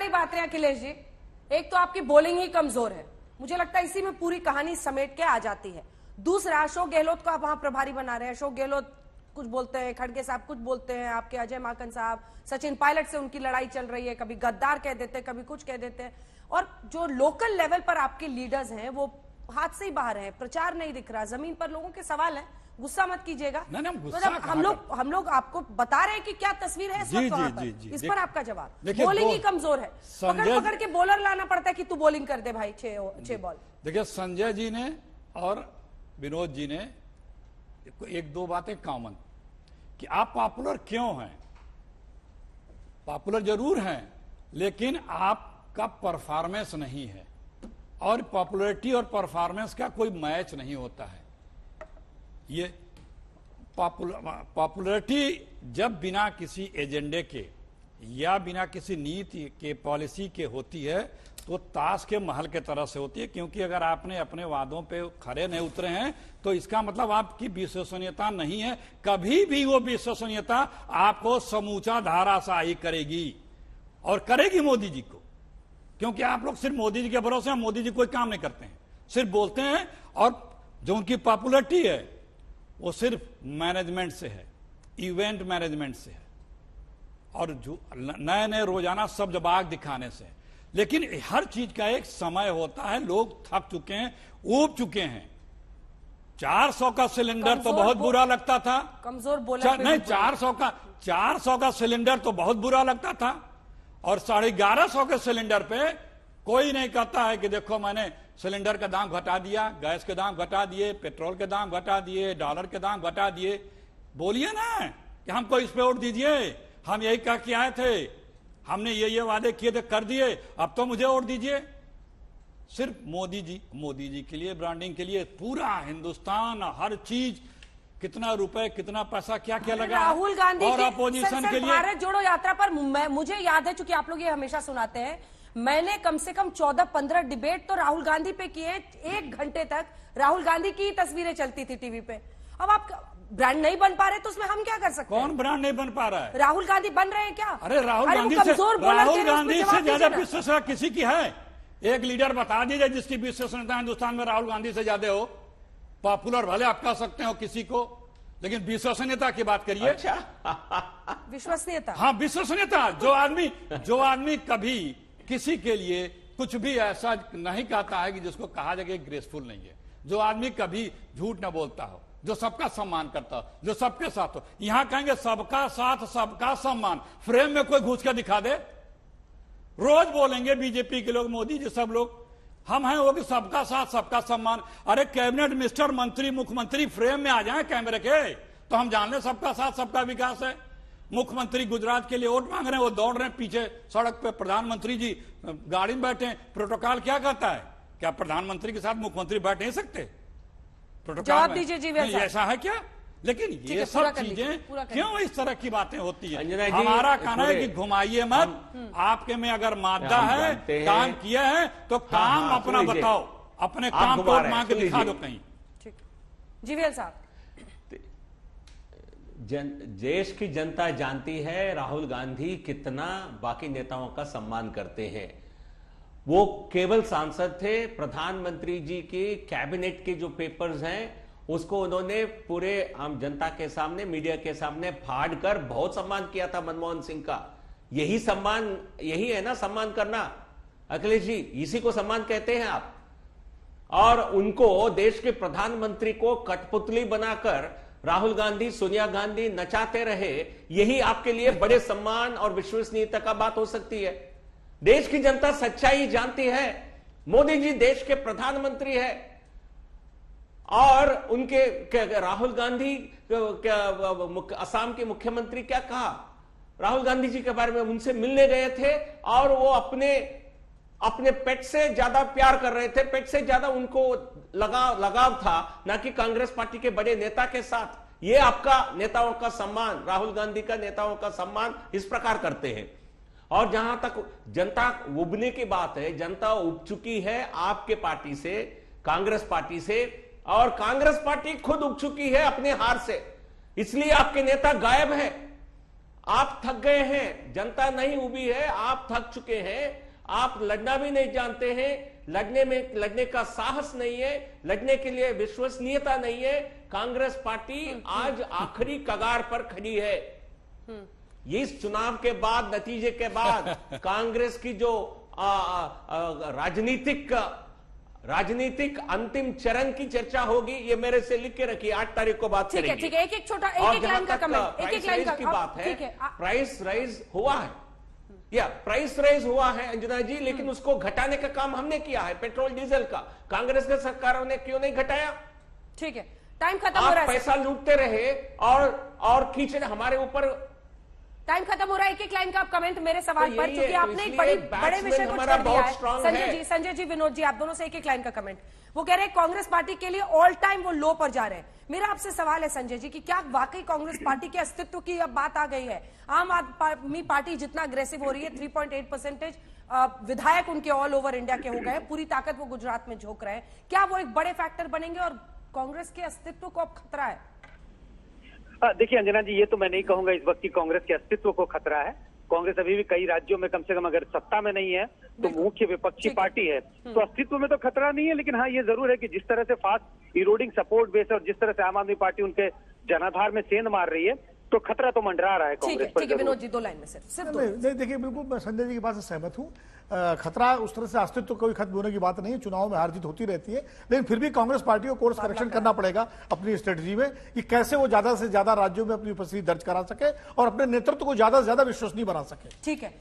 सारी बातें अखिलेश जी, एक तो आपकी बॉलिंग ही कमजोर है, मुझे लगता है इसी में पूरी कहानी समेट के आ जाती है। दूसरा, अशोक गहलोत को आप वहां प्रभारी बना रहे हैं। अशोक गहलोत कुछ बोलते हैं, खड़गे साहब कुछ बोलते हैं, आपके अजय माकन साहब, सचिन पायलट से उनकी लड़ाई चल रही है, कभी गद्दार कह देते हैं, कभी कुछ कह देते हैं। और जो लोकल लेवल पर आपके लीडर्स हैं वो हाथ से ही बाहर हैं, प्रचार नहीं दिख रहा, जमीन पर लोगों के सवाल है। गुस्सा मत कीजिएगा, हम लोग आपको बता रहे हैं कि क्या तस्वीर है इस वक्त वहां पर। इस पर आपका जवाब, बॉलिंग ही कमजोर है, पकड़ के बॉलर लाना पड़ता है कि तू बॉलिंग कर दे भाई 6 बॉल। देखिए, संजय जी ने और विनोद जी ने एक दो बातें कॉमन, कि आप पॉपुलर क्यों हैं। पॉपुलर जरूर हैं, लेकिन आपका परफॉर्मेंस नहीं है, और पॉपुलैरिटी और परफॉर्मेंस का कोई मैच नहीं होता है। ये पॉपुलैरिटी जब बिना किसी एजेंडे के या बिना किसी नीति के, पॉलिसी के होती है, तो ताश के महल के तरह से होती है। क्योंकि अगर आपने अपने वादों पे खरे नहीं उतरे हैं, तो इसका मतलब आपकी विश्वसनीयता नहीं है। कभी भी वो विश्वसनीयता आपको समूचा धाराशाही करेगी, और करेगी मोदी जी को। क्योंकि आप लोग सिर्फ मोदी जी के भरोसे हैं, मोदी जी कोई काम नहीं करते हैं, सिर्फ बोलते हैं। और जो उनकी पॉपुलैरिटी है वो सिर्फ मैनेजमेंट से है, इवेंट मैनेजमेंट से है, और जो नए नए रोजाना सब जवाब दिखाने से है। लेकिन हर चीज का एक समय होता है, लोग थक चुके हैं, ऊब चुके हैं। 400 का सिलेंडर तो बहुत बुरा लगता था, कमजोर बोला नहीं, 400 का सिलेंडर तो बहुत बुरा लगता था, और 1150 के सिलेंडर पे कोई नहीं कहता है कि देखो मैंने सिलेंडर का दाम घटा दिया, गैस के दाम घटा दिए, पेट्रोल के दाम घटा दिए, डॉलर के दाम घटा दिए। बोलिए ना कि हमको इस पे वोट दीजिए, हम यही कह के आए थे, हमने ये वादे किए थे, कर दिए, अब तो मुझे वोट दीजिए। सिर्फ मोदी जी के लिए, ब्रांडिंग के लिए पूरा हिंदुस्तान, हर चीज, कितना रुपए, कितना पैसा, क्या क्या लगा। राहुल गांधी और अपोजिशन के लिए भारत जोड़ो यात्रा पर मुझे याद है, चूंकि आप लोग ये हमेशा सुनाते हैं, मैंने कम से कम 14-15 डिबेट तो राहुल गांधी पे किए। 1 घंटे तक राहुल गांधी की तस्वीरें चलती थी टीवी पे। अब आप ब्रांड नहीं बन पा रहे तो उसमें हम क्या कर सकते हैं? कौन ब्रांड नहीं बन पा रहा है? राहुल गांधी बन रहे हैं क्या? अरे राहुल गांधी से ज्यादा विश्वसनीयता किसी की है? एक लीडर बता दीजिए जिसकी विश्वसनीयता हिंदुस्तान में राहुल गांधी से ज्यादा हो। पॉपुलर भले आप कह सकते हो किसी को, लेकिन विश्वसनीयता की बात करिए। अच्छा, विश्वसनीयता, हाँ विश्वसनीयता। जो आदमी कभी किसी के लिए कुछ भी ऐसा नहीं कहता है कि जिसको कहा जाए कि ग्रेसफुल नहीं है, जो आदमी कभी झूठ न बोलता हो, जो सबका सम्मान करता हो, जो सबके साथ हो। यहां कहेंगे सबका साथ सबका सम्मान, फ्रेम में कोई घुस कर दिखा दे। रोज बोलेंगे बीजेपी के लोग, मोदी जी, सब लोग, हम हैं वो कि सबका साथ सबका सम्मान। अरे कैबिनेट मिनिस्टर, मंत्री, मुख्यमंत्री फ्रेम में आ जाए कैमरे के, तो हम जान लें सबका साथ सबका विकास है। मुख्यमंत्री गुजरात के लिए वोट मांग रहे हैं, वो दौड़ रहे हैं पीछे सड़क पे, प्रधानमंत्री जी गाड़ी में बैठे। प्रोटोकॉल क्या कहता है? क्या प्रधानमंत्री के साथ मुख्यमंत्री बैठ नहीं सकते? जवाब दीजिए जी। ऐसा है क्या? लेकिन ये सब चीजें क्यों इस तरह की बातें होती हैं? हमारा कहना है कि घुमाइए मत, आपके में अगर मादा है, काम किया है तो काम अपना बताओ, अपने काम को मांग के दिखा दो कहीं। जीवीएल साहब, देश की जनता जानती है राहुल गांधी कितना बाकी नेताओं का सम्मान करते हैं। वो केवल सांसद थे, प्रधानमंत्री जी के कैबिनेट के जो पेपर्स हैं उसको उन्होंने पूरे आम जनता के सामने, मीडिया के सामने फाड़ कर बहुत सम्मान किया था मनमोहन सिंह का। यही सम्मान, यही है ना सम्मान करना अखिलेश जी, इसी को सम्मान कहते हैं आप। और उनको, देश के प्रधानमंत्री को कठपुतली बनाकर राहुल गांधी, सोनिया गांधी नचाते रहे, यही आपके लिए बड़े सम्मान और विश्वसनीयता का बात हो सकती है। देश की जनता सच्चाई जानती है। मोदी जी देश के प्रधानमंत्री है, और उनके राहुल गांधी असम के मुख्यमंत्री क्या कहा राहुल गांधी जी के बारे में? उनसे मिलने गए थे और वो अपने पेट से ज्यादा प्यार कर रहे थे, पेट से ज्यादा उनको लगाव था, ना कि कांग्रेस पार्टी के बड़े नेता के साथ। ये आपका नेताओं का सम्मान, राहुल गांधी का नेताओं का सम्मान इस प्रकार करते हैं। और जहां तक जनता उबने की बात है, जनता उब चुकी है आपके पार्टी से, कांग्रेस पार्टी से, और कांग्रेस पार्टी खुद उब चुकी है अपने हार से। इसलिए आपके नेता गायब है। आप थक गए हैं, जनता नहीं उबी है, आप थक चुके हैं, आप लड़ना भी नहीं जानते हैं, लड़ने का साहस नहीं है, लड़ने के लिए विश्वसनीयता नहीं है। कांग्रेस पार्टी आज आखिरी कगार पर खड़ी है। इस चुनाव के बाद, नतीजे के बाद कांग्रेस की जो राजनीतिक अंतिम चरण की चर्चा होगी, ये मेरे से लिख के रखिए, 8 तारीख को बात करेंगे। ठीक है, एक छोटा एक लाइन का कमेंट, एक लाइन की बात है, प्राइस राइज हुआ है, प्राइस राइज हुआ है अंजना जी, लेकिन उसको घटाने का काम हमने किया है, पेट्रोल डीजल का। कांग्रेस के सरकारों ने क्यों नहीं घटाया? ठीक है, टाइम खत्म हो रहा है। पैसा लूटते रहे और खींचने हमारे ऊपर। टाइम खत्म हो रहा है, एक लाइन का आप कमेंट मेरे सवाल पर, क्योंकि आपने एक बड़े विषय को छोड़ दिया है। संजय जी, विनोद जी, आप दोनों से एक लाइन का कमेंट। वो कह रहे हैं कांग्रेस पार्टी के लिए ऑल टाइम वो लो पर जा रहे हैं। मेरा आपसे सवाल है संजय जी कि क्या वाकई कांग्रेस पार्टी के अस्तित्व की अब बात आ गई है? आम आदमी पार्टी जितना अग्रेसिव हो रही है, 3.8% विधायक उनके ऑल ओवर इंडिया के हो गए, पूरी ताकत वो गुजरात में झोंक रहे हैं, क्या वो एक बड़े फैक्टर बनेंगे और कांग्रेस के अस्तित्व को अब खतरा है? देखिए अंजना जी, ये तो मैं नहीं कहूंगा इस वक्त की कांग्रेस के अस्तित्व को खतरा है। कांग्रेस अभी भी कई राज्यों में कम से कम अगर सत्ता में नहीं है तो मुख्य विपक्षी पार्टी है, तो अस्तित्व में तो खतरा नहीं है। लेकिन हाँ, ये जरूर है कि जिस तरह से फास्ट इरोडिंग सपोर्ट बेस और जिस तरह से आम आदमी पार्टी उनके जनाधार में सेंध मार रही है, तो खतरा तो मंडरा रहा है कांग्रेस पर। ठीक है विनोद जी, 2 लाइन में सिर्फ नहीं, देखिए बिल्कुल मैं संजय जी की बात से सहमत हूँ। खतरा उस तरह से अस्तित्व कोई खत्म होने की बात नहीं है, चुनाव में हार जीत होती रहती है, लेकिन फिर भी कांग्रेस पार्टी को कोर्स करेक्शन करना पड़ेगा अपनी स्ट्रेटजी में कि कैसे वो ज्यादा से ज्यादा राज्यों में अपनी उपस्थिति दर्ज करा सके और अपने नेतृत्व को ज्यादा से ज्यादा विश्वसनीय बना सके। ठीक है।